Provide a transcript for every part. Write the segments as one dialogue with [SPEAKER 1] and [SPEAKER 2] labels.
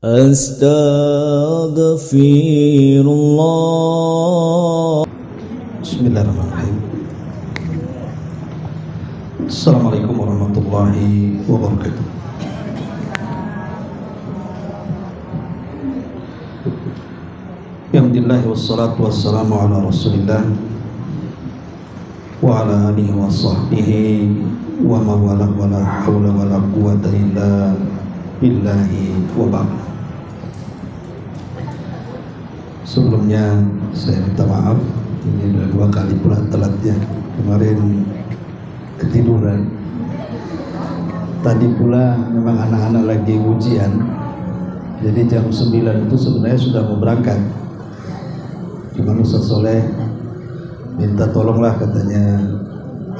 [SPEAKER 1] Astaghfirullah.
[SPEAKER 2] Bismillahirrahmanirrahim. Assalamualaikum warahmatullahi wabarakatuh. Alhamdulillah wassalatu wassalamu ala Rasulillah wa ala alihi wa sahbihi wa mawala wa la hawla wa la quwwata illa billahi wa ba'd. Sebelumnya saya minta maaf, ini sudah 2 kali pula telatnya. Kemarin ketiduran, tadi pula memang anak-anak lagi ujian, jadi jam 9 itu sebenarnya sudah mau berangkat. Cuman Ustaz Soleh minta tolonglah, katanya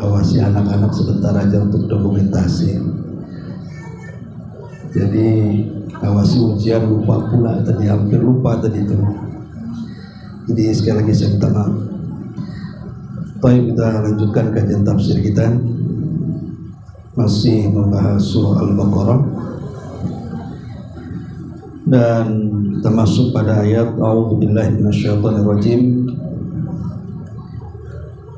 [SPEAKER 2] awasi anak-anak sebentar aja untuk dokumentasi. Jadi awasi ujian, lupa pula tadi, hampir lupa tadi itu. Jadi sekali lagi saya minta maaf. Baik, kita lanjutkan kajian tafsir kita, masih membahas surah Al-Baqarah, dan kita masuk pada ayat A'udzubillahi minasyaitonirrajim.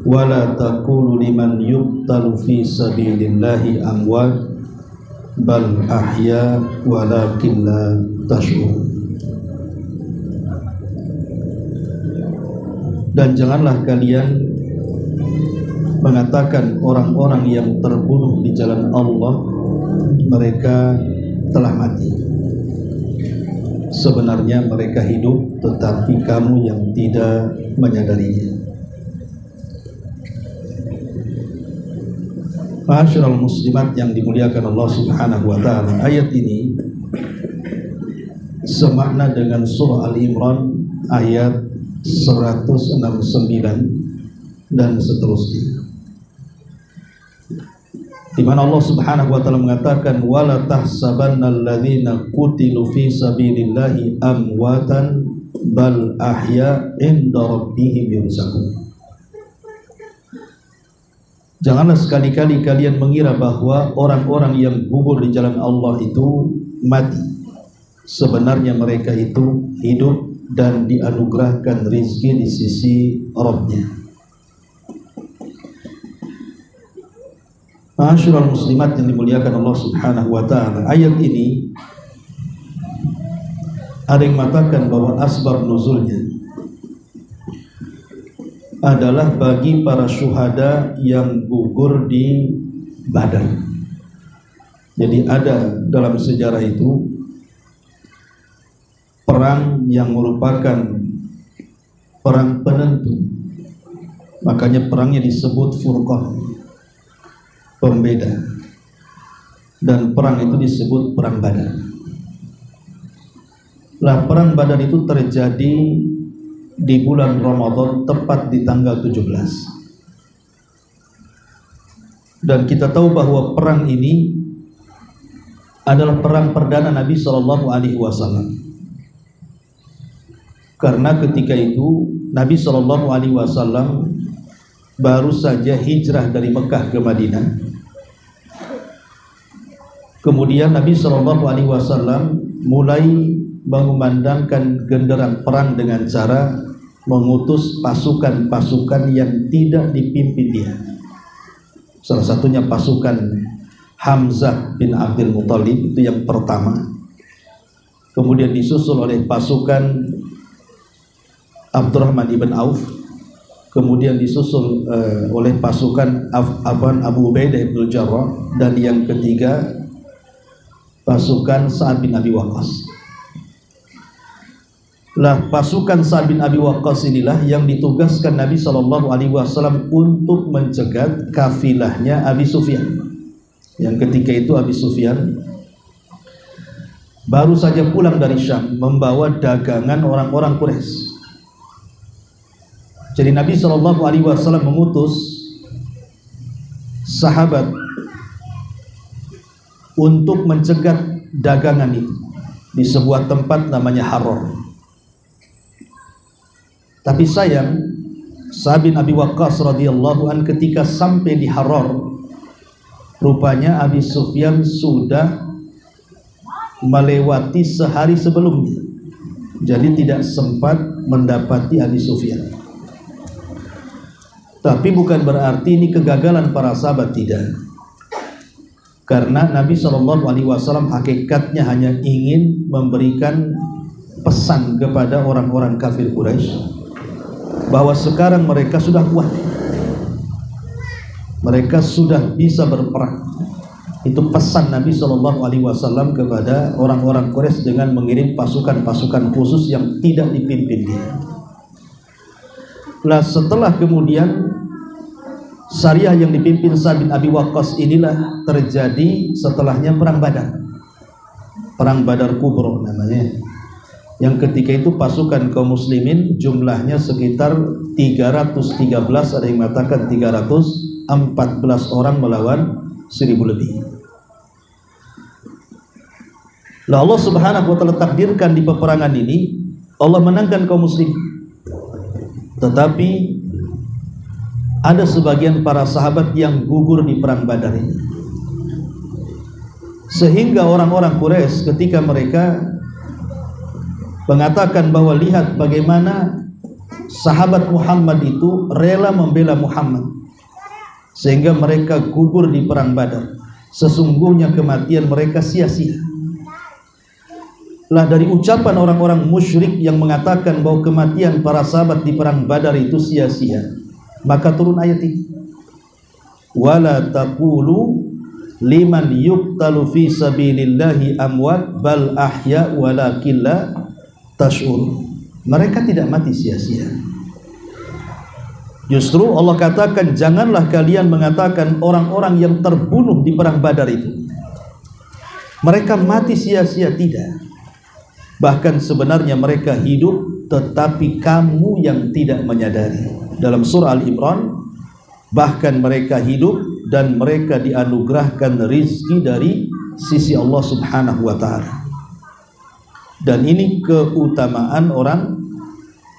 [SPEAKER 2] Wala taqulu liman yuqtalu fi sabilillahi amwat bal ahya walakin la tash'urun. Dan janganlah kalian mengatakan orang-orang yang terbunuh di jalan Allah mereka telah mati. Sebenarnya mereka hidup, tetapi kamu yang tidak menyadarinya. Ma'asyiral muslimat yang dimuliakan Allah Subhanahu wa taala, ayat ini semakna dengan surah Al-Imran ayat 169 dan seterusnya, di mana Allah Subhanahu wa taala mengatakan wala tahsabannal ladzina qutilu fi sabilillahi amwatan bal ahya inda rabbihim yurzaqun. Janganlah sekali-kali kalian mengira bahwa orang-orang yang gugur di jalan Allah itu mati. Sebenarnya mereka itu hidup dan dianugerahkan rizki di sisi Rabbnya. Ma'asyiral muslimat yang dimuliakan Allah Subhanahu wa taala, ayat ini ada yang mengatakan bahwa asbab nuzulnya adalah bagi para syuhada yang gugur di Badar. Jadi ada dalam sejarah itu perang yang merupakan perang penentu, makanya perangnya disebut Furqan, pembeda, dan perang itu disebut perang Badar. Lah, perang Badar itu terjadi di bulan Ramadan, tepat di tanggal 17. Dan kita tahu bahwa perang ini adalah perang perdana Nabi Shallallahu Alaihi Wasallam. Karena ketika itu Nabi Shallallahu Alaihi Wasallam baru saja hijrah dari Mekah ke Madinah. Kemudian Nabi Shallallahu Alaihi Wasallam mulai mengumandangkan genderang perang dengan cara mengutus pasukan-pasukan yang tidak dipimpin dia. Salah satunya pasukan Hamzah bin Abdul Muthalib, itu yang pertama. Kemudian disusul oleh pasukan Abdurrahman ibn Auf, kemudian disusul oleh pasukan Abu Ubaidah ibn Jarrah, dan yang ketiga pasukan Sa'ad bin Abi Waqqas. Lah, pasukan Sa'ad bin Abi Waqqas inilah yang ditugaskan Nabi Shallallahu Alaihi Wasallam untuk mencegat kafilahnya Abi Sufyan. Yang ketika itu Abi Sufyan baru saja pulang dari Syam membawa dagangan orang-orang Quraisy. Jadi Nabi Shallallahu Alaihi Wasallam mengutus sahabat untuk mencegat dagangan itu di sebuah tempat namanya Haror. Tapi sayang, Sa'ad bin Abi Waqqas radhiyallahu an ketika sampai di Haror, rupanya Abi Sufyan sudah melewati sehari sebelumnya, jadi tidak sempat mendapati Abi Sufyan. Tapi bukan berarti ini kegagalan para sahabat, tidak. Karena Nabi SAW hakikatnya hanya ingin memberikan pesan kepada orang-orang kafir Quraisy bahwa sekarang mereka sudah kuat, mereka sudah bisa berperang. Itu pesan Nabi SAW kepada orang-orang Quraisy dengan mengirim pasukan-pasukan khusus yang tidak dipimpin dia. Nah, setelah kemudian Syariah yang dipimpin Sa'ad bin Abi Waqqas inilah terjadi setelahnya perang Badar. Perang Badar Kubro namanya. Yang ketika itu pasukan kaum muslimin jumlahnya sekitar 313, ada yang mengatakan 314 orang melawan 1000 lebih. Lah Allah Subhanahu wa taala takdirkan di peperangan ini Allah menangkan kaum muslimin. Tetapi ada sebagian para sahabat yang gugur di perang Badar ini, sehingga orang-orang Quraisy ketika mereka mengatakan bahwa lihat bagaimana sahabat Muhammad itu rela membela Muhammad, sehingga mereka gugur di perang Badar, sesungguhnya kematian mereka sia-sia. Lah dari ucapan orang-orang musyrik yang mengatakan bahwa kematian para sahabat di perang Badar itu sia-sia, maka turun ayat ini, wala taqulu liman yuqtalu fi sabilillahi amwat bal ahya walakin la tash'urun. Mereka tidak mati sia-sia. Justru Allah katakan, janganlah kalian mengatakan orang-orang yang terbunuh di perang Badar itu mereka mati sia-sia, tidak. Bahkan sebenarnya mereka hidup, tetapi kamu yang tidak menyadari. Dalam surah Al-Imran, bahkan mereka hidup dan mereka dianugerahkan rizki dari sisi Allah Subhanahu wa ta'ala. Dan ini keutamaan orang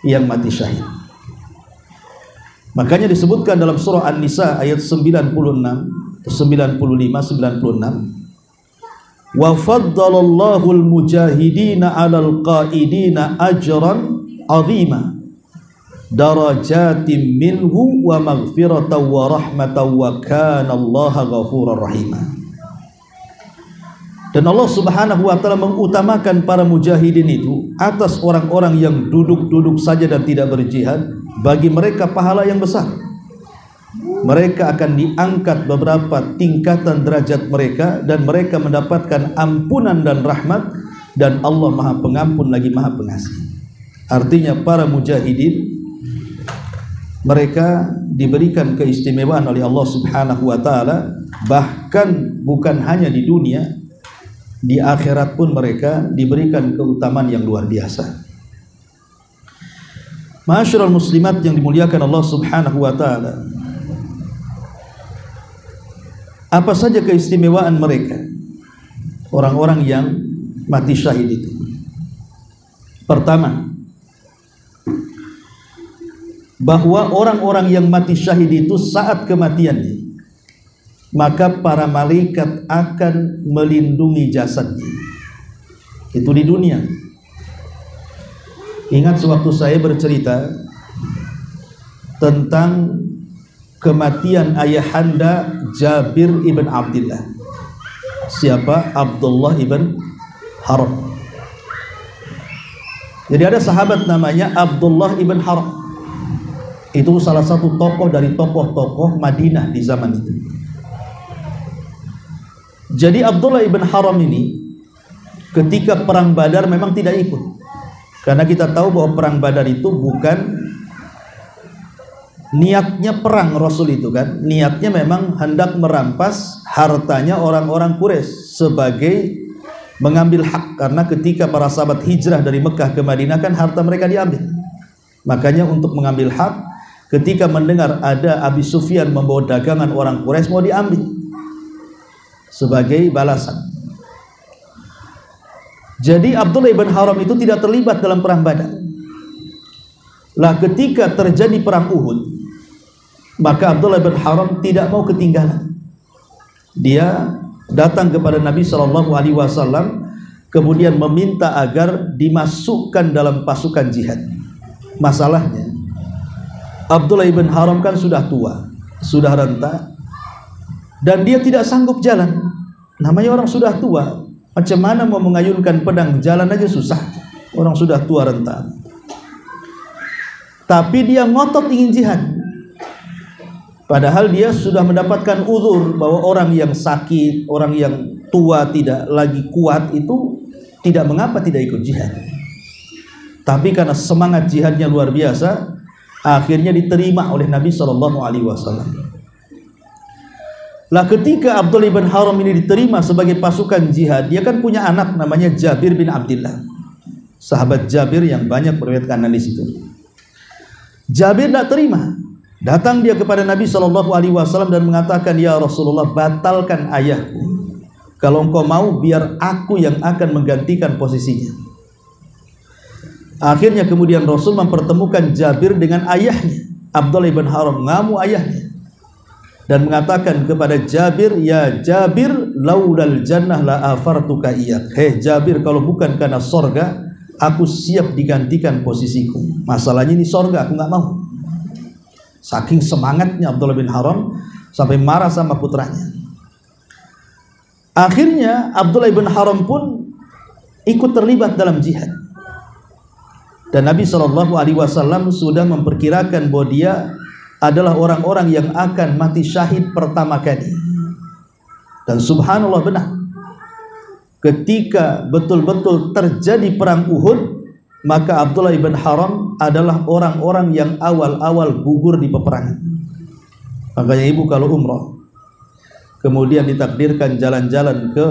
[SPEAKER 2] yang mati syahid. Makanya disebutkan dalam surah An-Nisa ayat 96, 95, 96, wa faddalallahu al-mujahidina 'alal qa'idina ajran 'azima darajatim minhu wa maghfiratan wa rahmatan wa kana Allaha ghafurar rahima. Dan Allah Subhanahu wa taala mengutamakan para mujahidin itu atas orang-orang yang duduk-duduk saja dan tidak berjihad. Bagi mereka pahala yang besar. Mereka akan diangkat beberapa tingkatan derajat mereka dan mereka mendapatkan ampunan dan rahmat, dan Allah Maha Pengampun lagi Maha Pengasih. Artinya para mujahidin mereka diberikan keistimewaan oleh Allah Subhanahu wa taala, bahkan bukan hanya di dunia, di akhirat pun mereka diberikan keutamaan yang luar biasa. Ma'asyiral muslimat yang dimuliakan Allah Subhanahu wa taala, apa saja keistimewaan mereka orang-orang yang mati syahid itu? Pertama, bahwa orang-orang yang mati syahid itu saat kematiannya, maka para malaikat akan melindungi jasadnya. Itu di dunia. Ingat sewaktu saya bercerita tentang kematian ayahanda Jabir ibn Abdullah. Siapa? Abdullah ibn Haram. Jadi ada sahabat namanya Abdullah ibn Haram. Itu salah satu tokoh dari tokoh-tokoh Madinah di zaman itu. Jadi Abdullah ibn Haram ini ketika perang Badar memang tidak ikut, karena kita tahu bahwa perang Badar itu bukan niatnya perang Rasul itu kan, niatnya memang hendak merampas hartanya orang-orang Quraisy sebagai mengambil hak, karena ketika para sahabat hijrah dari Mekah ke Madinah kan harta mereka diambil. Makanya untuk mengambil hak, ketika mendengar ada Abi Sufyan membawa dagangan orang Quraisy mau diambil sebagai balasan. Jadi Abdullah ibn Haram itu tidak terlibat dalam perang Badar. Lah ketika terjadi perang Uhud, maka Abdullah ibn Haram tidak mau ketinggalan. Dia datang kepada Nabi SAW kemudian meminta agar dimasukkan dalam pasukan jihad. Masalahnya Abdullah ibn Haram kan sudah tua, sudah renta, dan dia tidak sanggup jalan. Namanya orang sudah tua, macam mana mau mengayunkan pedang, jalan aja susah. Orang sudah tua renta. Tapi dia ngotot ingin jihad. Padahal dia sudah mendapatkan uzur bahwa orang yang sakit, orang yang tua tidak lagi kuat itu tidak mengapa tidak ikut jihad. Tapi karena semangat jihadnya luar biasa, akhirnya diterima oleh Nabi SAW. Lah ketika Abdullah bin Haram ini diterima sebagai pasukan jihad, dia kan punya anak namanya Jabir bin Abdullah, sahabat Jabir yang banyak meriwayatkan hadis itu. Jabir tidak terima. Datang dia kepada Nabi SAW dan mengatakan, ya Rasulullah, batalkan ayahku. Kalau engkau mau, biar aku yang akan menggantikan posisinya. Akhirnya kemudian Rasul mempertemukan Jabir dengan ayahnya, Abdullah bin Haram, ngamu ayahnya, dan mengatakan kepada Jabir, ya Jabir, laulal jannah la afartuka iyak. Hei Jabir, kalau bukan karena sorga, aku siap digantikan posisiku. Masalahnya ini sorga, aku nggak mau. Saking semangatnya Abdullah bin Haram sampai marah sama putranya. Akhirnya Abdullah bin Haram pun ikut terlibat dalam jihad. Dan Nabi SAW sudah memperkirakan bahwa dia adalah orang-orang yang akan mati syahid pertama kali. Dan subhanallah benar. Ketika betul-betul terjadi perang Uhud, maka Abdullah ibn Haram adalah orang-orang yang awal-awal gugur di peperangan. Makanya ibu kalau umrah, kemudian ditakdirkan jalan-jalan ke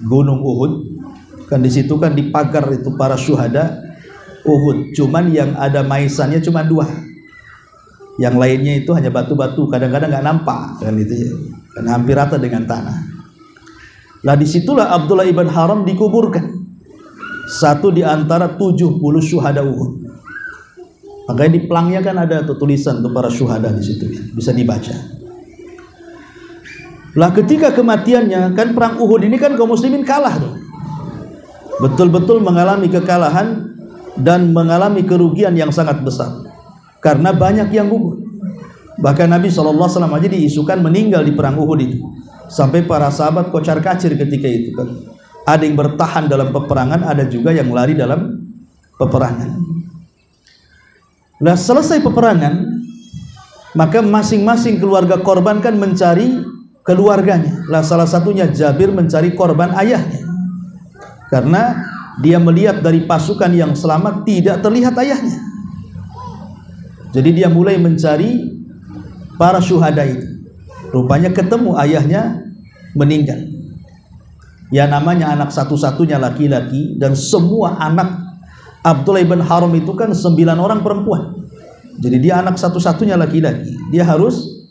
[SPEAKER 2] Gunung Uhud, kan di situ kan dipagar itu para syuhada Uhud. Cuman yang ada maisannya cuma 2, yang lainnya itu hanya batu-batu, kadang-kadang nggak nampak kan itu ya, kan hampir rata dengan tanah. Lah disitulah Abdullah ibn Haram dikuburkan, satu di antara 70 syuhada Uhud. Makanya di pelangnya kan ada tulisan untuk para syuhada di situ, bisa dibaca. Lah ketika kematiannya, kan perang Uhud ini kan kaum muslimin kalah tuh, betul-betul mengalami kekalahan dan mengalami kerugian yang sangat besar karena banyak yang gugur. Bahkan Nabi SAW aja diisukan meninggal di perang Uhud itu, sampai para sahabat kocar-kacir ketika itu kan. Ada yang bertahan dalam peperangan, ada juga yang lari dalam peperangan. Nah selesai peperangan, maka masing-masing keluarga korban kan mencari keluarganya. Lah salah satunya Jabir mencari korban ayahnya, karena dia melihat dari pasukan yang selamat tidak terlihat ayahnya. Jadi dia mulai mencari para syuhada itu. Rupanya ketemu ayahnya meninggal. Ya namanya anak satu-satunya laki-laki, dan semua anak Abdullah ibn Haram itu kan 9 orang perempuan. Jadi dia anak satu-satunya laki-laki. Dia harus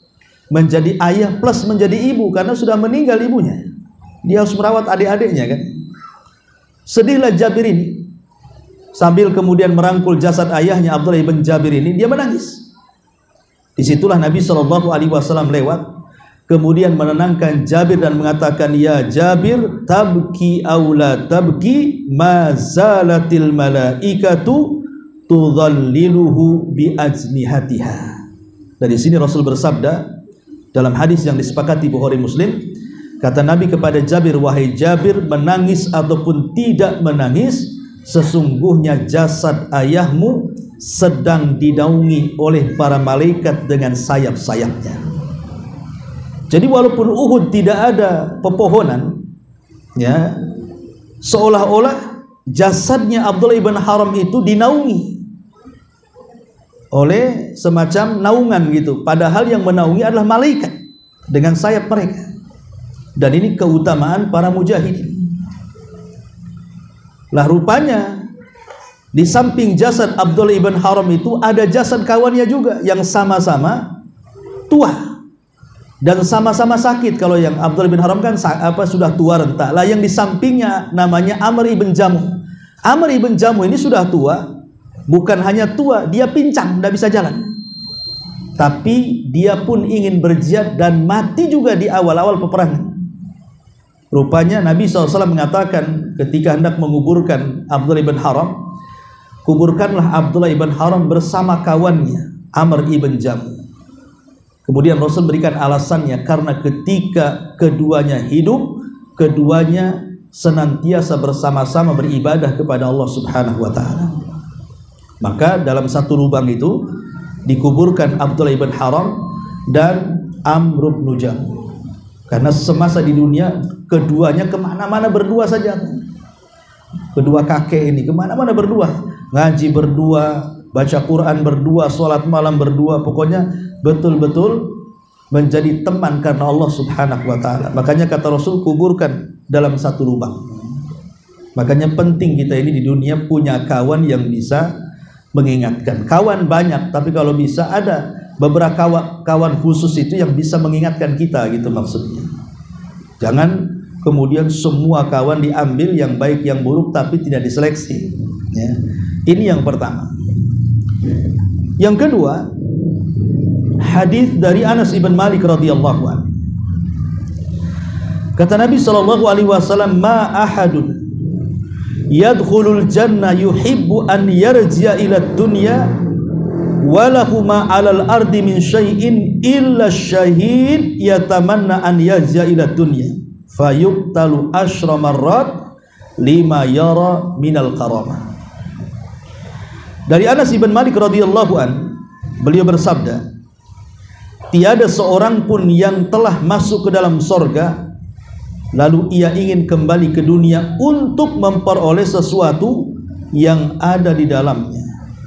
[SPEAKER 2] menjadi ayah plus menjadi ibu karena sudah meninggal ibunya. Dia harus merawat adik-adiknya kan. Sedihlah Jabir ini. Sambil kemudian merangkul jasad ayahnya Abdullah ibn Jabir ini, dia menangis. Disitulah Nabi SAW lewat, kemudian menenangkan Jabir dan mengatakan, ya Jabir, tabki aula tabki, ma zalatil malaikatu tudhalliluhu bi ajnihatiha. Dari sini Rasul bersabda dalam hadis yang disepakati Bukhari Muslim, kata Nabi kepada Jabir, wahai Jabir, menangis ataupun tidak menangis, sesungguhnya jasad ayahmu sedang dinaungi oleh para malaikat dengan sayap-sayapnya. Jadi walaupun Uhud tidak ada pepohonan, ya, seolah-olah jasadnya Abdullah ibn Haram itu dinaungi oleh semacam naungan gitu. Padahal yang menaungi adalah malaikat dengan sayap mereka. Dan ini keutamaan para mujahidin. Lah rupanya di samping jasad Abdullah ibn Haram itu ada jasad kawannya juga yang sama-sama tua dan sama-sama sakit. Kalau yang Abdullah bin Haram kan sudah tua renta. Lah yang di sampingnya namanya Amr ibn Jamuh. Amr ibn Jamuh ini sudah tua, bukan hanya tua, dia pincang, tidak bisa jalan. Tapi dia pun ingin berjihad dan mati juga di awal-awal peperangan. Rupanya Nabi SAW mengatakan ketika hendak menguburkan Abdullah ibn Haram, kuburkanlah Abdullah ibn Haram bersama kawannya Amr ibn Jam. Kemudian Rasul berikan alasannya, karena ketika keduanya hidup, keduanya senantiasa bersama-sama beribadah kepada Allah Subhanahu wa ta'ala. Maka dalam satu lubang itu dikuburkan Abdullah ibn Haram dan Amr ibn Jam. Karena semasa di dunia keduanya kemana-mana berdua saja. Kedua kakek ini kemana-mana berdua, ngaji berdua, baca Quran berdua, sholat malam berdua, pokoknya betul-betul menjadi teman karena Allah Subhanahu wa ta'ala. Makanya kata Rasul, kuburkan dalam satu lubang. Makanya penting kita ini di dunia punya kawan yang bisa mengingatkan. Kawan banyak, tapi kalau bisa ada beberapa kawan khusus itu yang bisa mengingatkan kita, gitu maksudnya. Jangan kemudian semua kawan diambil, yang baik yang buruk, tapi tidak diseleksi, ya. Ini yang pertama. Yang kedua, hadis dari Anas ibn Malik radhiyallahu anhu. Kata Nabi SAW, ma ahadun yadkhulul jannah yuhibbu an yarji'a ila dunya walahu ma 'alal ardi min syai'in illa syahid yatamanna an yarji'a ila dunya fayuqtalu asyra marrat lima yara minal karamah. Dari Anas ibn Malik radhiyallahu an, beliau bersabda, tiada seorang pun yang telah masuk ke dalam sorga lalu ia ingin kembali ke dunia untuk memperoleh sesuatu yang ada di dalamnya,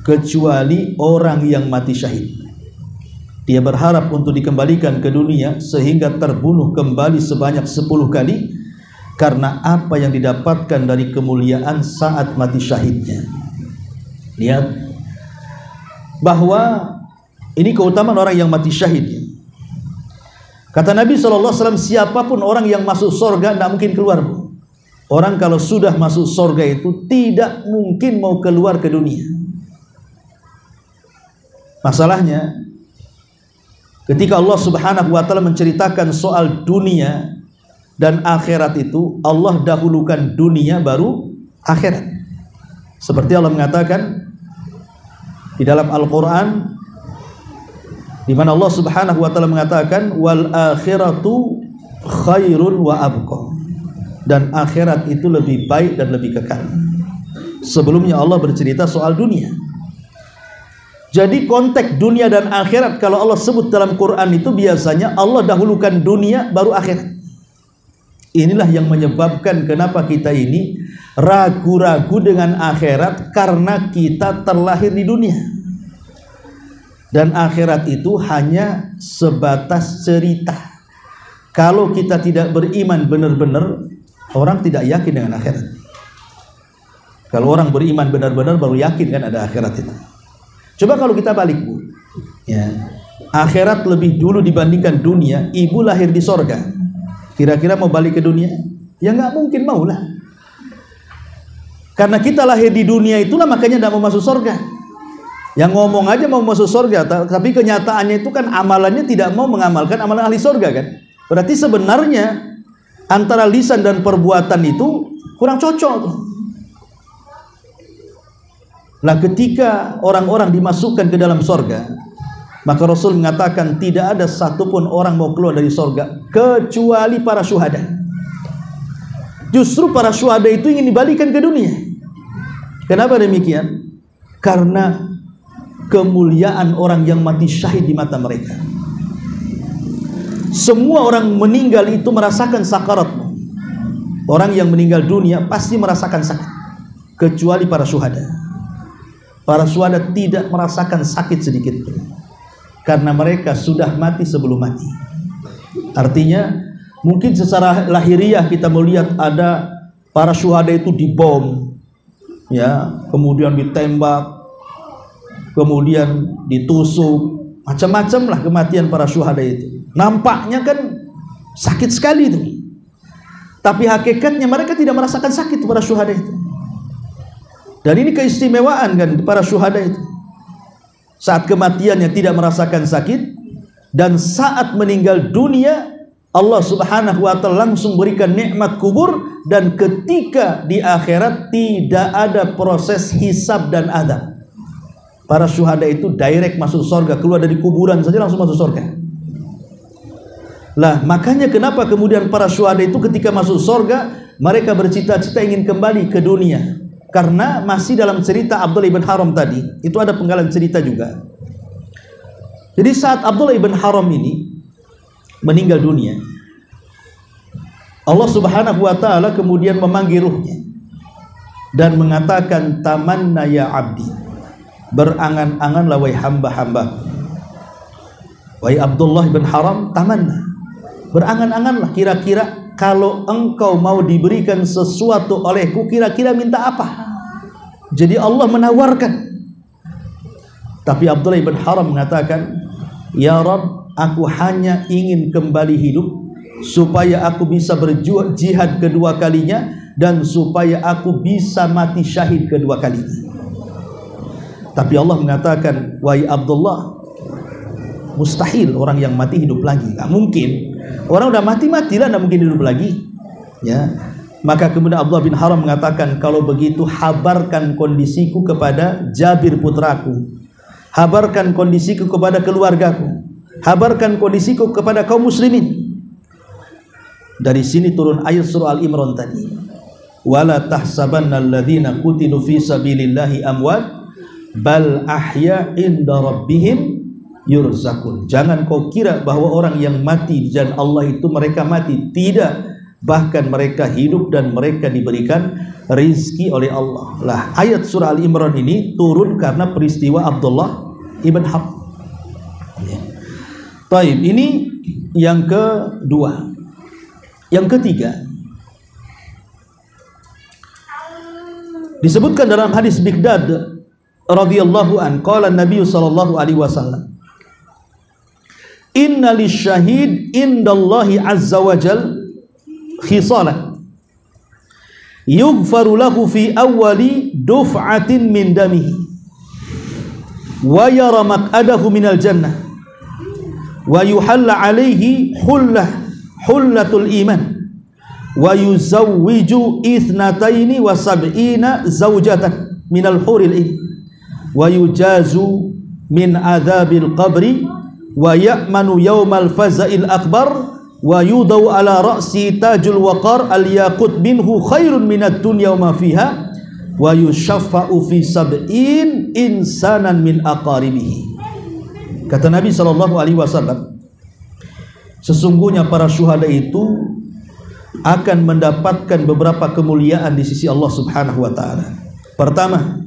[SPEAKER 2] kecuali orang yang mati syahid. Dia berharap untuk dikembalikan ke dunia sehingga terbunuh kembali sebanyak 10 kali karena apa yang didapatkan dari kemuliaan saat mati syahidnya. Lihat bahwa ini keutamaan orang yang mati syahid. Kata Nabi SAW, siapapun orang yang masuk surga tidak mungkin keluar. Orang kalau sudah masuk surga itu tidak mungkin mau keluar ke dunia. Masalahnya ketika Allah Subhanahu wa ta'ala menceritakan soal dunia dan akhirat itu, Allah dahulukan dunia baru akhirat. Seperti Allah mengatakan di dalam Al-Quran, di mana Allah Subhanahu wa ta'ala mengatakan wal akhiratu khairun wa abqa, dan akhirat itu lebih baik dan lebih kekal. Sebelumnya Allah bercerita soal dunia. Jadi konteks dunia dan akhirat kalau Allah sebut dalam Quran itu biasanya Allah dahulukan dunia baru akhirat. Inilah yang menyebabkan kenapa kita ini ragu-ragu dengan akhirat, karena kita terlahir di dunia. Dan akhirat itu hanya sebatas cerita. Kalau kita tidak beriman benar-benar, orang tidak yakin dengan akhirat. Kalau orang beriman benar-benar baru yakin kan ada akhirat itu. Coba kalau kita balik, Bu, ya, akhirat lebih dulu dibandingkan dunia. Ibu lahir di sorga, kira-kira mau balik ke dunia? Ya nggak mungkin mau lah. Karena kita lahir di dunia itulah makanya tidak mau masuk sorga. Yang ngomong aja mau masuk surga, tapi kenyataannya itu kan amalannya tidak mau mengamalkan amalan ahli surga kan. Berarti sebenarnya antara lisan dan perbuatan itu kurang cocok tuh. Nah, ketika orang-orang dimasukkan ke dalam surga, maka Rasul mengatakan tidak ada satupun orang mau keluar dari surga kecuali para syuhada. Justru para syuhada itu ingin dibalikan ke dunia. Kenapa demikian? Karena kemuliaan orang yang mati syahid di mata mereka. Semua orang meninggal itu merasakan sakarat. Orang yang meninggal dunia pasti merasakan sakit, kecuali para syuhada. Para syuhada tidak merasakan sakit sedikit pun, karena mereka sudah mati sebelum mati. Artinya mungkin secara lahiriah kita melihat ada para syuhada itu dibom, ya, kemudian ditembak, kemudian ditusuk, macam-macam lah kematian para syuhada itu. Nampaknya kan sakit sekali itu, tapi hakikatnya mereka tidak merasakan sakit para syuhada itu. Dan ini keistimewaan kan para syuhada itu. Saat kematiannya tidak merasakan sakit, dan saat meninggal dunia Allah Subhanahu wa ta'ala langsung berikan nikmat kubur, dan ketika di akhirat tidak ada proses hisab dan adab. Para syuhada itu direct masuk surga, keluar dari kuburan saja langsung masuk surga. Lah, makanya kenapa kemudian para syuhada itu ketika masuk surga mereka bercita-cita ingin kembali ke dunia? Karena masih dalam cerita Abdullah ibn Haram tadi, itu ada penggalan cerita juga. Jadi saat Abdullah ibn Haram ini meninggal dunia, Allah Subhanahu wa ta'ala kemudian memanggil ruhnya dan mengatakan, tamanna ya abdi, berangan-anganlah wahai hamba-hamba. Wahai Abdullah ibn Haram, tamanna, berangan-anganlah, kira-kira kalau engkau mau diberikan sesuatu olehku, kira-kira minta apa? Jadi Allah menawarkan. Tapi Abdullah ibn Haram mengatakan, ya Rabb, aku hanya ingin kembali hidup supaya aku bisa berjihad kedua kalinya, dan supaya aku bisa mati syahid kedua kalinya. Tapi Allah mengatakan, wahai Abdullah, mustahil orang yang mati hidup lagi, nggak mungkin. Orang udah mati-matilah, nggak mungkin hidup lagi. Ya, maka kemudian Abdullah bin Haram mengatakan, kalau begitu habarkan kondisiku kepada Jabir putraku, habarkan kondisiku kepada keluargaku, habarkan kondisiku kepada kaum muslimin. Dari sini turun ayat surah Al-Imran tadi, wala tahsabanna alladhina qutilu fi sabilillahi amwat bal ahya inda rabbihim yurzakun. Jangan kau kira bahwa orang yang mati di jalan Allah itu mereka mati, tidak, bahkan mereka hidup dan mereka diberikan rizki oleh Allah. Lah, ayat surah Al-Imran ini turun karena peristiwa Abdullah ibn Haram. Taib, ini yang kedua. Yang ketiga, disebutkan dalam hadis Miqdad radhiyallahu an, qala Nabi sallallahu alaihi wasallam, inna lisyahid indallahi azza wajal khisalan yughfaru lahu fi awwali duf'atin min damihi wa yara maq'adahu minal jannah wa yuhalla alaihi hullatul iman wa yuzawwiju ithnataini wa sab'ina zawjatan minal huril in wa yujazu min adzabil qabri wa ya'manu yawmal faza'il akbar wa yudau ala ra'si tajul waqar al yaqut minhu khairun minad dunya wa ma fiha wa yushaffa'u fi sab'in insanan min aqaribihi. Kata Nabi sallallahu alaihi wasallam, sesungguhnya para syuhada itu akan mendapatkan beberapa kemuliaan di sisi Allah Subhanahu wa ta'ala. Pertama,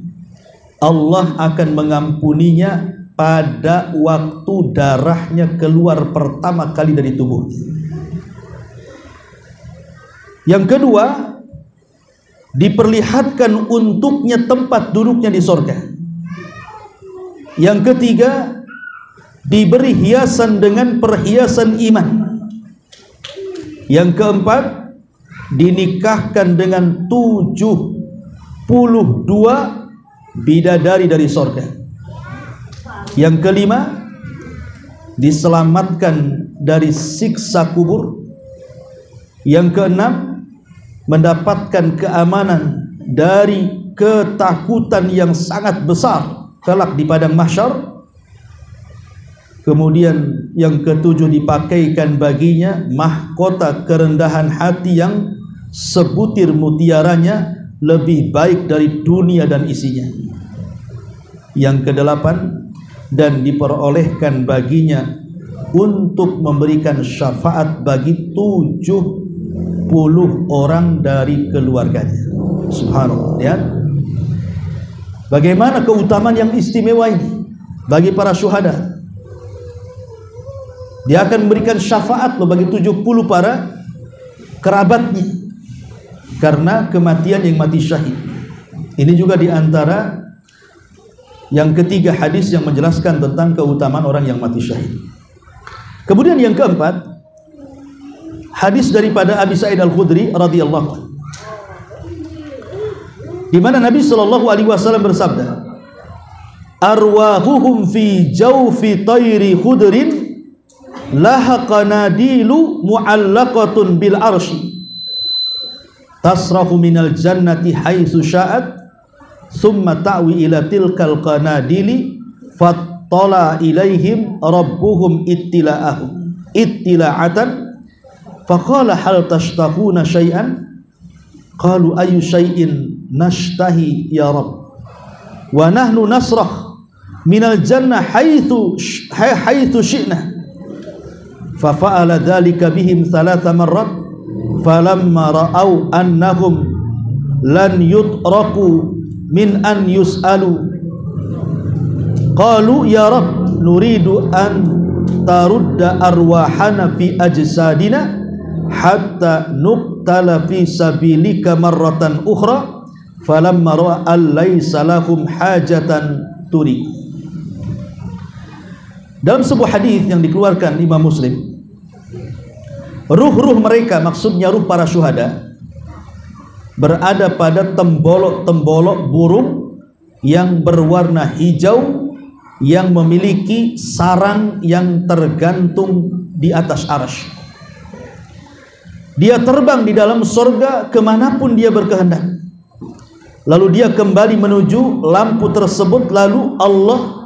[SPEAKER 2] Allah akan mengampuninya pada waktu darahnya keluar pertama kali dari tubuhnya. Yang kedua, diperlihatkan untuknya tempat duduknya di surga. Yang ketiga, diberi hiasan dengan perhiasan iman. Yang keempat, dinikahkan dengan 72 bidadari dari surga. Yang kelima, diselamatkan dari siksa kubur. Yang keenam, mendapatkan keamanan dari ketakutan yang sangat besar kelak di padang mahsyar. Kemudian yang ketujuh, dipakaikan baginya mahkota kerendahan hati yang sebutir mutiaranya lebih baik dari dunia dan isinya. Yang kedelapan, dan diperolehkan baginya untuk memberikan syafaat bagi 70 orang dari keluarganya. Subhanallah, ya. Bagaimana keutamaan yang istimewa ini bagi para syuhada. Dia akan memberikan syafaat loh bagi 70 para kerabatnya karena kematian yang mati syahid. Ini juga diantara yang ketiga hadis yang menjelaskan tentang keutamaan orang yang mati syahid. Kemudian yang keempat, hadis daripada Abi Sa'id Al-Khudri radhiyallahu anhu, di mana Nabi sallallahu alaihi wasallam bersabda, arwahuhum fi jawfi tayri khudrin laha qanadilu mu'allaqatun bil arsy tasrahu minal jannati haitsu sya'at thumma ta'wi ila tilkal qanadili fattala ilaihim rabbuhum ittila'atan faqala hal tashtahuna syai'an qalu ayu syai'in nashtahi ya rabb wa nahnu nasrah minal jannah haitsu syi'na fa fa'ala dzalika bihim thalatha marrat falamma ra'au annahum lan yutraku min an yus'alu qalu ya rabb nuridu an tarudda arwahana fi ajsadina hatta nuqtala fi sabilika marratan ukhra falamma ra'a allaysa lahum hajatan turi. Dalam sebuah hadis yang dikeluarkan Imam Muslim, ruh-ruh mereka, maksudnya ruh para syuhada, berada pada tembolok-tembolok burung yang berwarna hijau yang memiliki sarang yang tergantung di atas arsy. Dia terbang di dalam surga kemanapun dia berkehendak. Lalu dia kembali menuju lampu tersebut, lalu Allah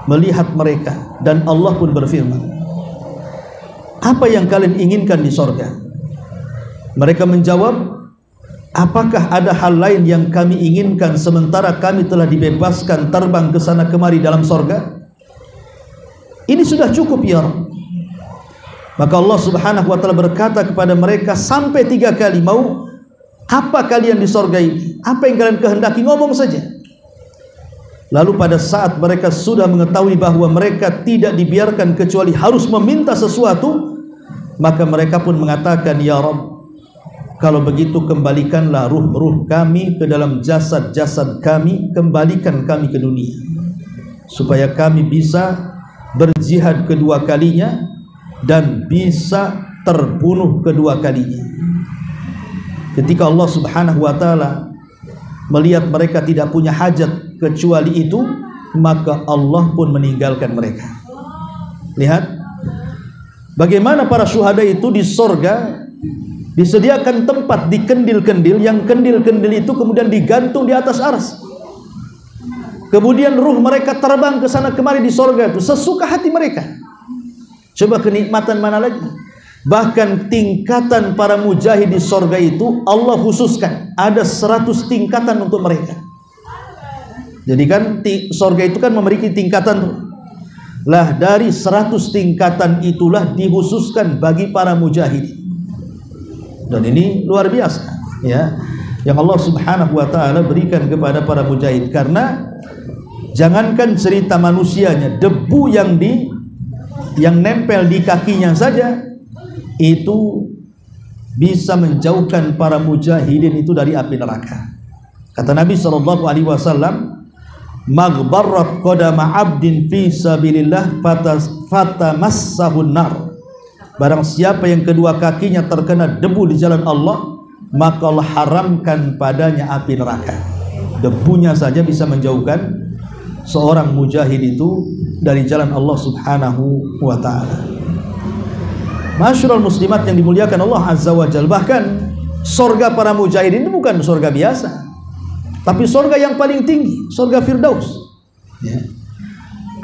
[SPEAKER 2] melihat mereka dan Allah pun berfirman, apa yang kalian inginkan di surga? Mereka menjawab, apakah ada hal lain yang kami inginkan sementara kami telah dibebaskan terbang ke sana kemari dalam surga? Ini sudah cukup ya Rabb. Maka Allah Subhanahu wa ta'ala berkata kepada mereka sampai 3 kali, mau apa kalian di surga ini? Apa yang kalian kehendaki, ngomong saja. Lalu pada saat mereka sudah mengetahui bahwa mereka tidak dibiarkan kecuali harus meminta sesuatu, maka mereka pun mengatakan, ya Rabb, kalau begitu kembalikanlah ruh-ruh kami ke dalam jasad-jasad kami, kembalikan kami ke dunia supaya kami bisa berjihad kedua kalinya dan bisa terbunuh kedua kalinya. Ketika Allah Subhanahu wa ta'ala melihat mereka tidak punya hajat kecuali itu, maka Allah pun meninggalkan mereka. Lihat bagaimana para syuhada itu di surga disediakan tempat di kendil-kendil, yang kendil-kendil itu kemudian digantung di atas arsy. Kemudian ruh mereka terbang ke sana kemari di surga itu sesuka hati mereka. Coba kenikmatan mana lagi? Bahkan tingkatan para mujahid di surga itu Allah khususkan, ada 100 tingkatan untuk mereka. Jadi kan surga itu kan memiliki tingkatan tuh. Lah dari 100 tingkatan itulah dikhususkan bagi para mujahid. Dan ini luar biasa ya, yang Allah Subhanahu wa ta'ala berikan kepada para mujahid. Karena jangankan cerita manusianya, debu yang nempel di kakinya saja itu bisa menjauhkan para mujahidin itu dari api neraka. Kata Nabi SAW, maghbarrat qadama 'abdin fi sabilillah fatamassahun nar. Barang siapa yang kedua kakinya terkena debu di jalan Allah, maka Allah haramkan padanya api neraka. Debunya saja bisa menjauhkan seorang mujahid itu dari jalan Allah Subhanahu wa ta'ala. Masyarul muslimat yang dimuliakan Allah Azza wa Jalla, bahkan surga para mujahid ini bukan surga biasa, tapi surga yang paling tinggi, surga Firdaus ya.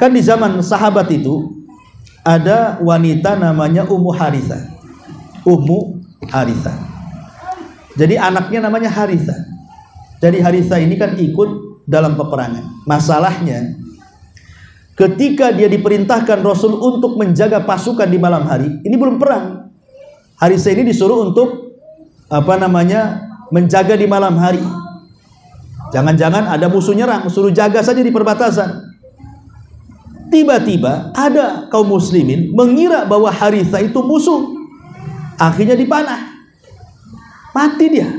[SPEAKER 2] Kan di zaman sahabat itu ada wanita namanya Ummu Harithah. Ummu Harithah. Jadi anaknya namanya Harithah. Jadi Harithah ini kan ikut dalam peperangan. Masalahnya ketika dia diperintahkan Rasul untuk menjaga pasukan di malam hari, ini belum perang. Harithah ini disuruh untuk menjaga di malam hari. Jangan-jangan ada musuh nyerang, suruh jaga saja di perbatasan. Tiba-tiba ada kaum muslimin mengira bahwa Harithah itu musuh. Akhirnya dipanah. Mati dia.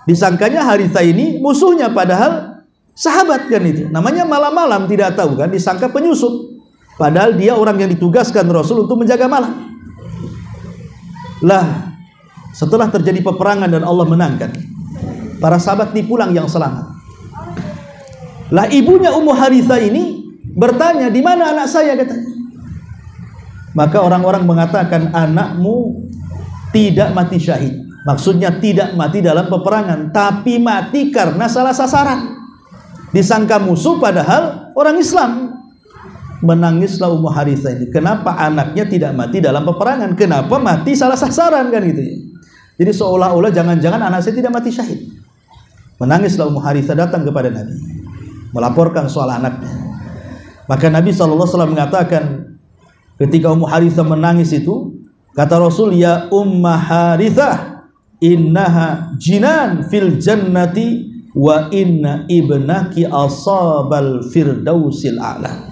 [SPEAKER 2] Disangkanya Harithah ini musuhnya, padahal sahabat kan itu. Namanya malam-malam tidak tahu kan, disangka penyusup. Padahal dia orang yang ditugaskan Rasul untuk menjaga malam. Lah, setelah terjadi peperangan dan Allah menangkan, para sahabat dipulang yang selamat. Lah ibunya Ummu Harithah ini bertanya, di mana anak saya, katanya. Maka orang-orang mengatakan anakmu tidak mati syahid. Maksudnya tidak mati dalam peperangan, tapi mati karena salah sasaran. Disangka musuh padahal orang Islam. Menangislah Ummu Harithah ini. Kenapa anaknya tidak mati dalam peperangan? Kenapa mati salah sasaran, kan gitu ya. Jadi seolah-olah jangan-jangan anak saya tidak mati syahid. Menangislah Ummu Harithah datang kepada Nabi, melaporkan soal anaknya. Maka Nabi SAW mengatakan, ketika Ummu Harithah menangis itu, kata Rasul, ya Ummu Harithah, innaha jinan fil jannati wa inna ibnaki asabal firdausil a'la.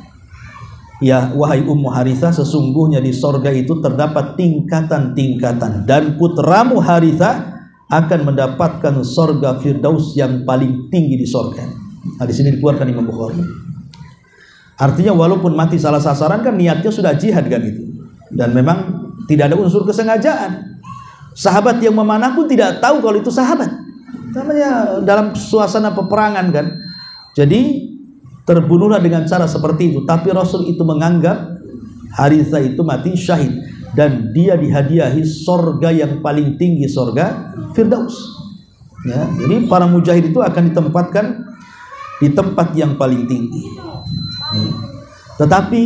[SPEAKER 2] Ya wahai Ummu Harithah, sesungguhnya di sorga itu terdapat tingkatan-tingkatan, dan putramu Harithah akan mendapatkan sorga firdaus yang paling tinggi di sorga. Nah, di sini dikeluarkan Imam Bukhari. Artinya walaupun mati salah sasaran kan niatnya sudah jihad kan itu, dan memang tidak ada unsur kesengajaan. Sahabat yang memanah pun tidak tahu kalau itu sahabat, namanya dalam suasana peperangan kan. Jadi terbunuhlah dengan cara seperti itu. Tapi Rasul itu menganggap Harithah itu mati syahid, dan dia dihadiahi sorga yang paling tinggi, sorga Firdaus ya. Jadi para mujahid itu akan ditempatkan di tempat yang paling tinggi ya. Tetapi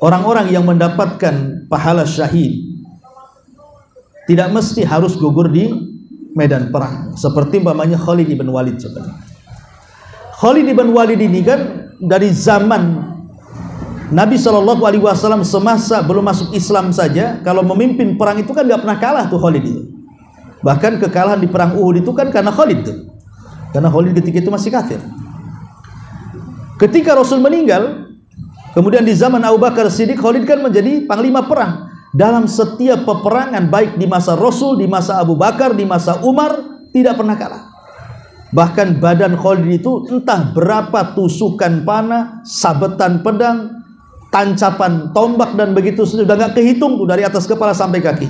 [SPEAKER 2] orang-orang yang mendapatkan pahala syahid tidak mesti harus gugur di medan perang. Seperti umpamanya Khalid ibn Walid. Khalid ibn Walid ini kan dari zaman Nabi SAW semasa belum masuk Islam saja, kalau memimpin perang itu kan nggak pernah kalah tuh Khalid itu. Bahkan kekalahan di perang Uhud itu kan karena Khalid tuh. Karena Khalid ketika itu masih kafir. Ketika Rasul meninggal, kemudian di zaman Abu Bakar Siddiq, Khalid kan menjadi panglima perang. Dalam setiap peperangan, baik di masa Rasul, di masa Abu Bakar, di masa Umar, tidak pernah kalah. Bahkan badan Khalid itu entah berapa tusukan panah, sabetan pedang, tancapan tombak, dan begitu sudah nggak kehitung tuh dari atas kepala sampai kaki.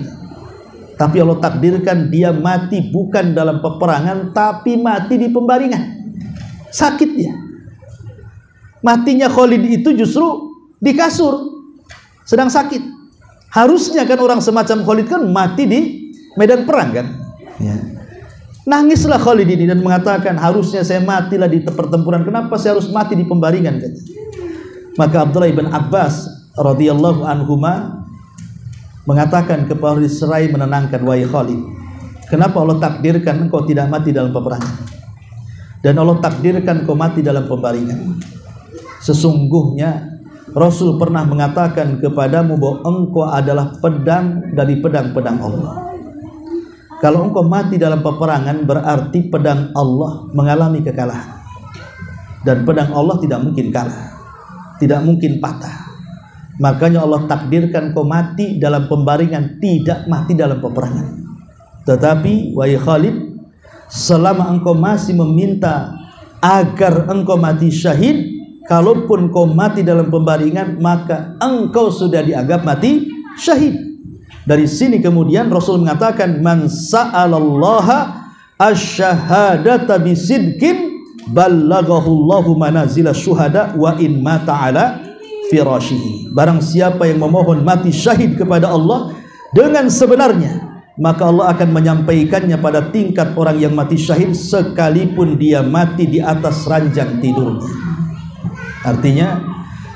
[SPEAKER 2] Tapi Allah takdirkan dia mati bukan dalam peperangan, tapi mati di pembaringan. Sakit dia. Matinya Khalid itu justru di kasur, sedang sakit. Harusnya kan orang semacam Khalid kan mati di medan perang kan ya. Nangislah Khalid ini dan mengatakan, harusnya saya matilah di pertempuran, kenapa saya harus mati di pembaringan, kata. Maka Abdullah ibn Abbas radhiyallahu anhuma mengatakan kepada Serai menenangkan, wahai Khalid, kenapa Allah takdirkan engkau tidak mati dalam peperangan, dan Allah takdirkan engkau mati dalam pembaringan? Sesungguhnya Rasul pernah mengatakan kepadamu bahwa engkau adalah pedang dari pedang-pedang Allah. Kalau engkau mati dalam peperangan, berarti pedang Allah mengalami kekalahan, dan pedang Allah tidak mungkin kalah, tidak mungkin patah. Makanya Allah takdirkan engkau mati dalam pembaringan, tidak mati dalam peperangan. Tetapi wahai Khalid, selama engkau masih meminta agar engkau mati syahid, kalaupun kau mati dalam pembaringan, maka engkau sudah dianggap mati syahid. Dari sini kemudian Rasul mengatakan, man sa'alallaha asyhadata bisidqin ballagahullahu manazila syuhada wa in mata ala firashihi. Barang siapa yang memohon mati syahid kepada Allah dengan sebenarnya, maka Allah akan menyampaikannya pada tingkat orang yang mati syahid sekalipun dia mati di atas ranjang tidurnya. Artinya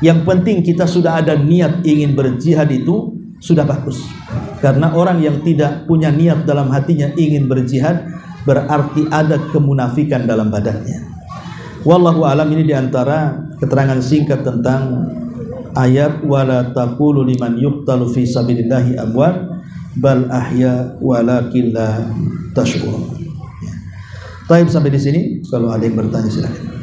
[SPEAKER 2] yang penting kita sudah ada niat ingin berjihad, itu sudah bagus. Karena orang yang tidak punya niat dalam hatinya ingin berjihad, berarti ada kemunafikan dalam badannya. Wallahu alam. Ini diantara keterangan singkat tentang ayat wala taqulu liman yuqtalu fi sabilillahi amwat bal ahya walakin la tash'urun. Baik, sampai di sini. Kalau ada yang bertanya silakan.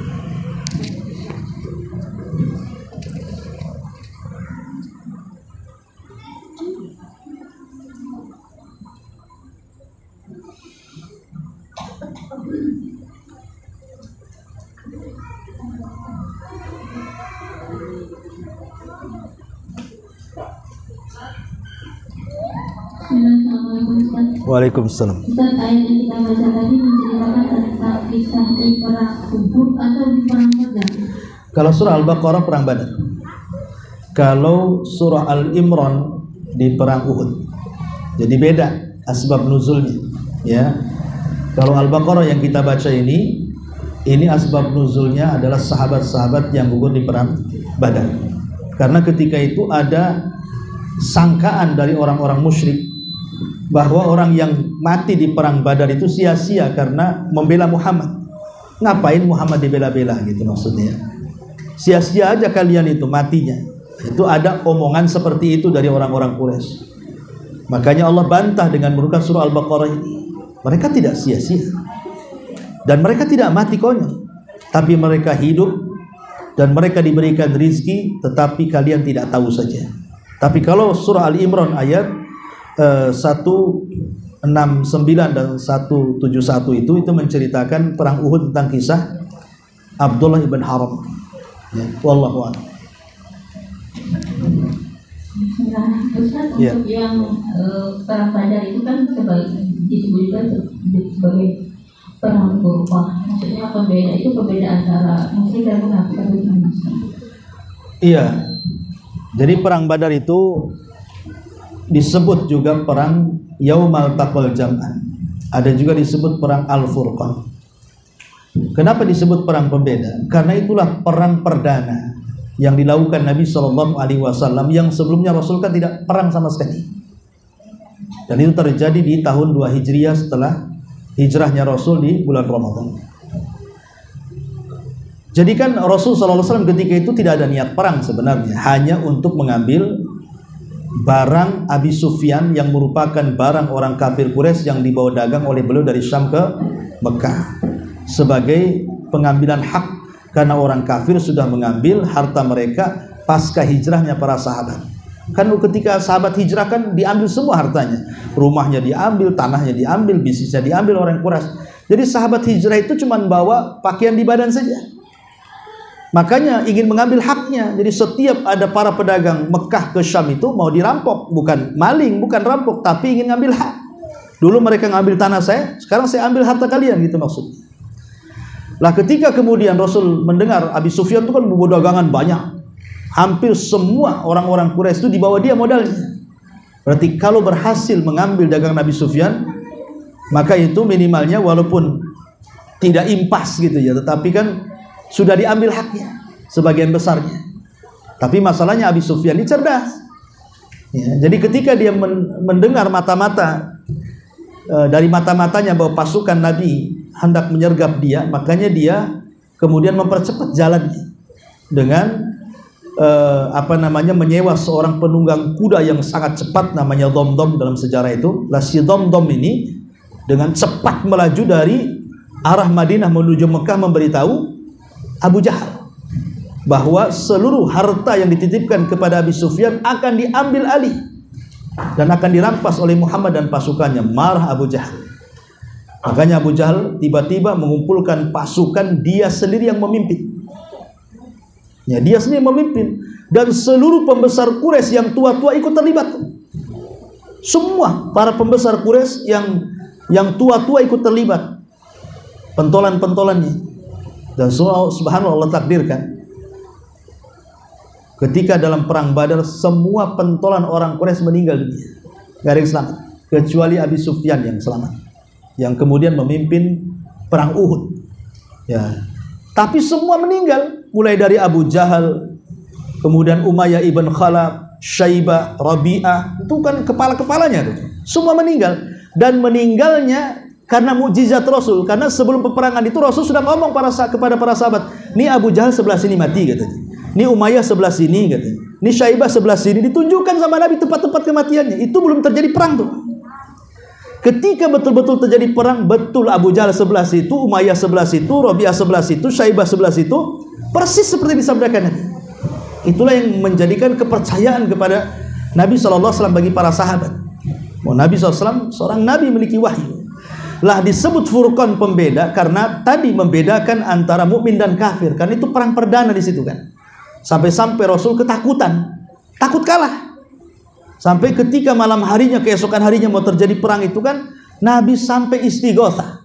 [SPEAKER 2] Waalaikumsalam.
[SPEAKER 1] Ustaz, ayat yang kita baca tadi menceritakan tentang kisah di perang Uhud atau di perang Badar?
[SPEAKER 2] Kalau surah Al-Baqarah perang Badar. kalau surah Al-Imran di perang Uhud. Jadi beda asbab nuzulnya, ya. Kalau Al-Baqarah yang kita baca ini asbab nuzulnya adalah sahabat-sahabat yang gugur di perang Badar. Karena ketika itu ada sangkaan dari orang-orang musyrik bahwa orang yang mati di perang Badar itu sia-sia karena membela Muhammad. Ngapain Muhammad dibela-bela gitu maksudnya. Sia-sia aja kalian itu matinya. Itu ada omongan seperti itu dari orang-orang Quraisy. Makanya Allah bantah dengan menurunkan surah Al-Baqarah ini. Mereka tidak sia-sia. Dan mereka tidak mati konyol. Tapi mereka hidup dan mereka diberikan rizki, tetapi kalian tidak tahu saja. Tapi kalau surah Al-Imran ayat 169 dan 171 itu menceritakan perang Uhud tentang kisah Abdullah ibn Haram. Ya, wallahu a'lam.
[SPEAKER 1] Nah, Ustaz,
[SPEAKER 2] Ya.
[SPEAKER 1] untuk yang perang Badar itu kan disebut sebagai perang Furqan. Maksudnya beda antara musyrik dan munafik.
[SPEAKER 2] Iya. Jadi perang Badar itu disebut juga perang Yaumal Taqal Jam'an. Ada juga disebut perang Al-Furqan. Kenapa disebut perang pembeda? Karena itulah perang perdana yang dilakukan Nabi SAW yang sebelumnya Rasul kan tidak perang sama sekali. Dan itu terjadi di tahun 2 Hijriah setelah hijrahnya Rasul di bulan Ramadan. Jadi kan Rasul SAW ketika itu tidak ada niat perang sebenarnya, hanya untuk mengambil barang Abi Sufyan yang merupakan barang orang kafir Quraisy yang dibawa dagang oleh beliau dari Syam ke Mekah sebagai pengambilan hak, karena orang kafir sudah mengambil harta mereka pasca hijrahnya para sahabat. Kan ketika sahabat hijrah kan diambil semua hartanya, rumahnya diambil, tanahnya diambil, bisnisnya diambil orang Quraisy. Jadi sahabat hijrah itu cuma bawa pakaian di badan saja. Makanya ingin mengambil haknya. Jadi setiap ada para pedagang Mekah ke Syam itu mau dirampok, bukan maling, bukan rampok, tapi ingin ngambil hak. Dulu mereka ngambil tanah saya, sekarang saya ambil harta kalian, gitu maksudnya. Lah ketika kemudian Rasul mendengar Abi Sufyan itu kan membawa dagangan banyak, hampir semua orang-orang Quraisy itu dibawa dia modalnya. Berarti kalau berhasil mengambil dagangan Abi Sufyan, maka itu minimalnya walaupun tidak impas gitu ya, tetapi kan sudah diambil haknya sebagian besarnya. Tapi masalahnya Abi Sufyan ini cerdas. Ya, jadi ketika dia mendengar mata-mata dari mata-matanya bahwa pasukan Nabi hendak menyergap dia, makanya dia kemudian mempercepat jalannya dengan menyewa seorang penunggang kuda yang sangat cepat, namanya Dhamdham dalam sejarah itu. Lah si Dhamdham ini dengan cepat melaju dari arah Madinah menuju Mekah memberitahu Abu Jahal bahwa seluruh harta yang dititipkan kepada Abi Sufyan akan diambil alih dan akan dirampas oleh Muhammad dan pasukannya. Marah Abu Jahal. Makanya Abu Jahal tiba-tiba mengumpulkan pasukan, dia sendiri yang memimpin. Ya, dia sendiri memimpin, dan seluruh pembesar Quraisy yang tua-tua ikut terlibat. Semua para pembesar Quraisy yang tua-tua ikut terlibat. Pentolan-pentolannya. Dan subhanallah Allah takdirkan ketika dalam perang Badar semua pentolan orang Quraisy meninggal dunia, gak ada yang selamat kecuali Abi Sufyan yang selamat, yang kemudian memimpin perang Uhud. Ya, tapi semua meninggal, mulai dari Abu Jahal, kemudian Umayyah ibn Khalaf, Syaibah, Rabi'ah, itu kan kepala-kepalanya tuh. Semua meninggal, dan meninggalnya karena mukjizat Rasul. Karena sebelum peperangan itu Rasul sudah ngomong kepada para sahabat, "Nih Abu Jahal sebelah sini mati," katanya. "Nih Umayyah sebelah sini," katanya. "Nih Syaibah sebelah sini." Ditunjukkan sama Nabi tempat-tempat kematiannya. Itu belum terjadi perang tuh. Ketika betul-betul terjadi perang, betul Abu Jahal sebelah situ, Umayyah sebelah situ, Rabi'ah sebelah situ, Syaibah sebelah situ, persis seperti disabdakan Nabi. Itulah yang menjadikan kepercayaan kepada Nabi SAW bagi para sahabat. Nabi SAW seorang Nabi memiliki wahyu. Lah disebut Furqan pembeda karena tadi membedakan antara mukmin dan kafir. Karena itu perang perdana di situ kan. Sampai-sampai Rasul ketakutan, takut kalah. Sampai ketika malam harinya, keesokan harinya mau terjadi perang itu kan, Nabi sampai istighotsah.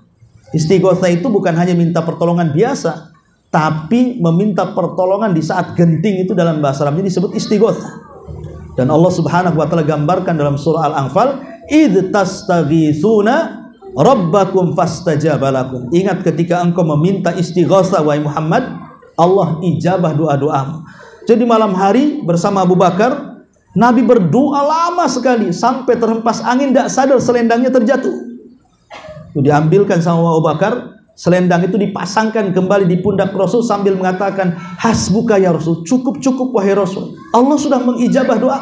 [SPEAKER 2] Istighotsah itu bukan hanya minta pertolongan biasa, tapi meminta pertolongan di saat genting itu dalam bahasa Arabnya disebut istighotsah. Dan Allah Subhanahu wa taala gambarkan dalam surah Al-Anfal, "Idz tastaghitsuna rabbakum fastajaba lakum." Ingat ketika engkau meminta istighotsah wahai Muhammad, Allah ijabah doa-doamu. Jadi malam hari bersama Abu Bakar, Nabi berdoa lama sekali sampai terhempas angin, tidak sadar selendangnya terjatuh. Itu diambilkan sama Abu Bakar, selendang itu dipasangkan kembali di pundak Rasul sambil mengatakan, "Hasbuka ya Rasul," cukup wahai Rasul, Allah sudah mengijabah doa.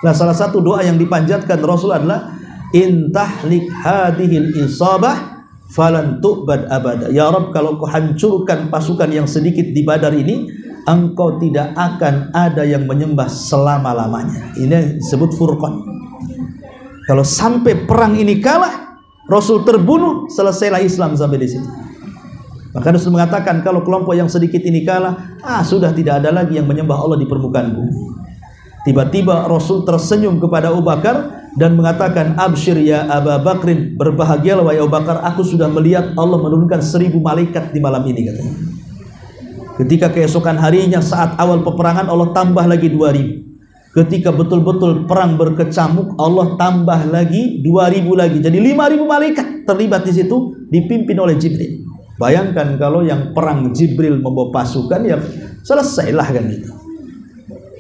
[SPEAKER 2] Nah, salah satu doa yang dipanjatkan Rasul adalah, "Intahlik hadhil isabah falan tu'bad abada." Ya Rabb, kalau kau hancurkan pasukan yang sedikit di Badar ini, engkau tidak akan ada yang menyembah selama-lamanya. Ini disebut furqan. Kalau sampai perang ini kalah, Rasul terbunuh, selesailah Islam sampai di situ. Maka Rasul mengatakan, kalau kelompok yang sedikit ini kalah, sudah tidak ada lagi yang menyembah Allah di permukaan bumi. Tiba-tiba Rasul tersenyum kepada Abu Bakar dan mengatakan, "Absyir ya Abu Bakrin," berbahagialah wahai Abu Bakar, aku sudah melihat Allah menurunkan 1000 malaikat di malam ini, katanya. Ketika keesokan harinya saat awal peperangan, Allah tambah lagi 2000. Ketika betul-betul perang berkecamuk, Allah tambah lagi 2000 lagi. Jadi 5000 malaikat terlibat di situ, dipimpin oleh Jibril. Bayangkan kalau yang perang Jibril membawa pasukan, ya selesailah kan itu.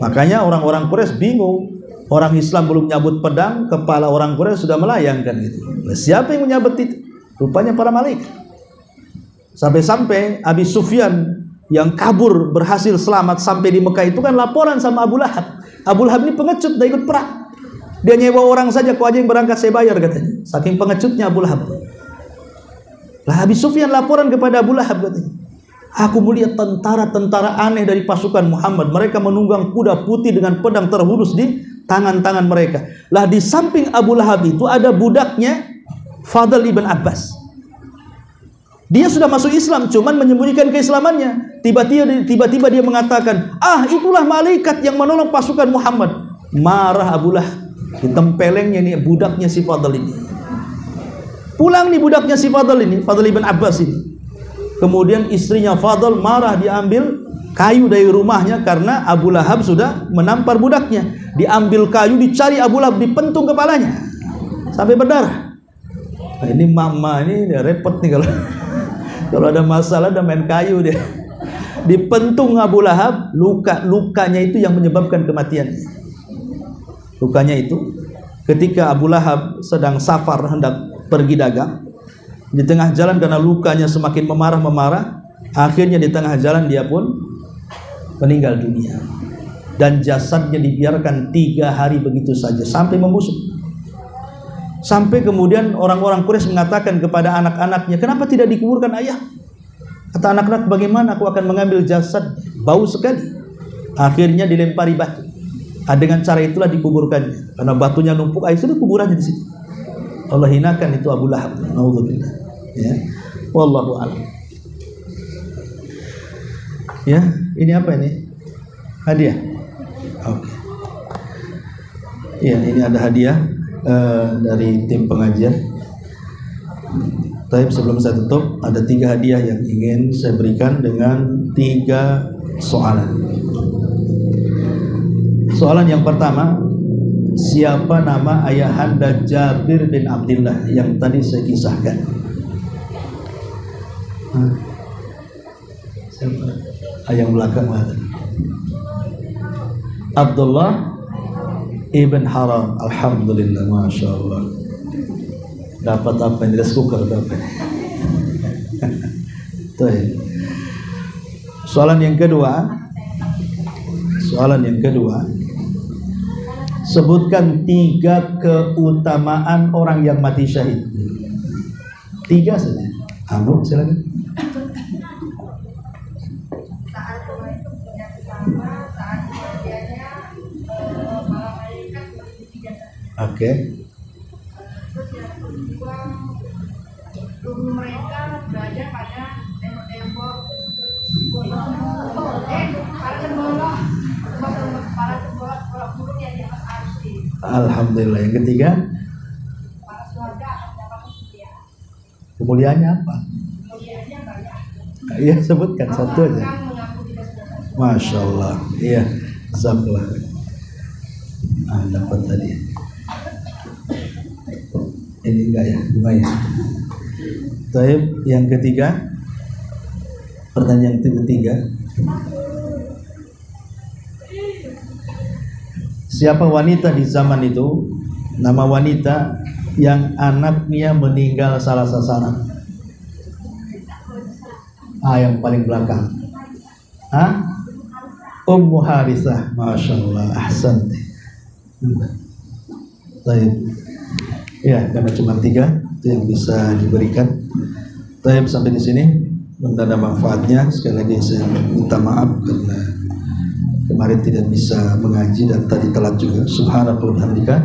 [SPEAKER 2] Makanya orang-orang Quraisy bingung. Orang Islam belum nyabut pedang, kepala orang Quraisy sudah melayang kan gitu. Nah, siapa yang menyabet itu? Rupanya para malaikat. Sampai-sampai Abi Sufyan yang kabur berhasil selamat sampai di Mekah itu kan laporan sama Abu Lahab. Abu Lahab ini pengecut, dah ikut perang. Dia nyewa orang saja, kau aja yang berangkat saya bayar, katanya. Saking pengecutnya Abu Lahab. Lah Abi Sufyan laporan kepada Abu Lahab, katanya, "Aku melihat tentara-tentara aneh dari pasukan Muhammad. Mereka menunggang kuda putih dengan pedang terhunus di tangan-tangan mereka." Lah di samping Abu Lahab itu ada budaknya Fadl ibn Abbas. Dia sudah masuk Islam, cuman menyembunyikan keislamannya. Tiba-tiba dia mengatakan, "Itulah malaikat yang menolong pasukan Muhammad." Marah Abu Lahab. Ditempelengnya nih budaknya si Fadl ini. Pulang nih budaknya si Fadl ini, Fadl ibn Abbas ini. Kemudian istrinya Fadl marah, diambil kayu dari rumahnya karena Abu Lahab sudah menampar budaknya. Diambil kayu, dicari Abu Lahab, dipentung kepalanya sampai berdarah. Nah, ini mama ini repot nih kalau ada masalah, ada main kayu dia. Dipentung Abu Lahab, lukanya itu yang menyebabkan kematian. Lukanya itu ketika Abu Lahab sedang safar hendak pergi dagang, di tengah jalan karena lukanya semakin memarah, akhirnya di tengah jalan dia pun meninggal dunia. Dan jasadnya dibiarkan 3 hari begitu saja sampai membusuk. Sampai kemudian orang-orang Quraisy mengatakan kepada anak-anaknya, "Kenapa tidak dikuburkan ayah?" Kata anak-anak, "Bagaimana aku akan mengambil jasad? Bau sekali." Akhirnya dilempari batu. Dengan cara itulah dikuburkannya. Karena batunya numpuk, sudah kuburannya di situ. Allah hinakan itu Abu Lahab. Nauzubillah. Ya. Wallahu a'lam. Ya, ini apa ini? Hadiah. Oke. Ya, ini ada hadiah dari tim pengajian. Tapi sebelum saya tutup, ada 3 hadiah yang ingin saya berikan dengan 3 soalan. Soalan yang pertama, siapa nama ayahanda Jabir bin Abdullah yang tadi saya kisahkan? Siapa? Yang belakang mana? Abdullah ibn Haram. Alhamdulillah, masya Allah. Dapat apa ini? Rice cooker dapat. Soalan yang kedua. Sebutkan 3 keutamaan orang yang mati syahid. 3 saja. Abu, silakan. Oke.
[SPEAKER 3] Mereka belajar pada tembok-tembok, para burung yang di atas arsy.
[SPEAKER 2] Alhamdulillah. Yang ketiga,
[SPEAKER 3] Para keluarga akan dapat kemuliaan.
[SPEAKER 2] kemuliaannya apa?
[SPEAKER 3] Kemuliaannya banyak.
[SPEAKER 2] Iya, sebutkan satu aja.
[SPEAKER 3] Kan mengaku tidak sudah satu.
[SPEAKER 2] Masya Allah. Iya, Zakallah. Dapat tadi. Ini enggak ya, lumayan. Taib, yang ketiga. Pertanyaan ketiga. Siapa wanita di zaman itu? Nama wanita yang anaknya meninggal salah sasaran. Yang paling belakang. Ummu Harithah. Masya Allah. Ahsan. Taib. Ya, karena cuma 3 itu yang bisa diberikan. Taib, sampai di sini. Mudah ada manfaatnya. Sekali lagi saya minta maaf karena kemarin tidak bisa mengaji dan tadi telat juga. Subhanallah wa bihamdika,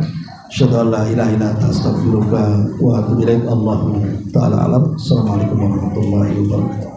[SPEAKER 2] asyhadu an la ilaha illa anta, astaghfiruka wa atubu ilaik. Allahu ta'ala alam. Assalamualaikum warahmatullahi wabarakatuh.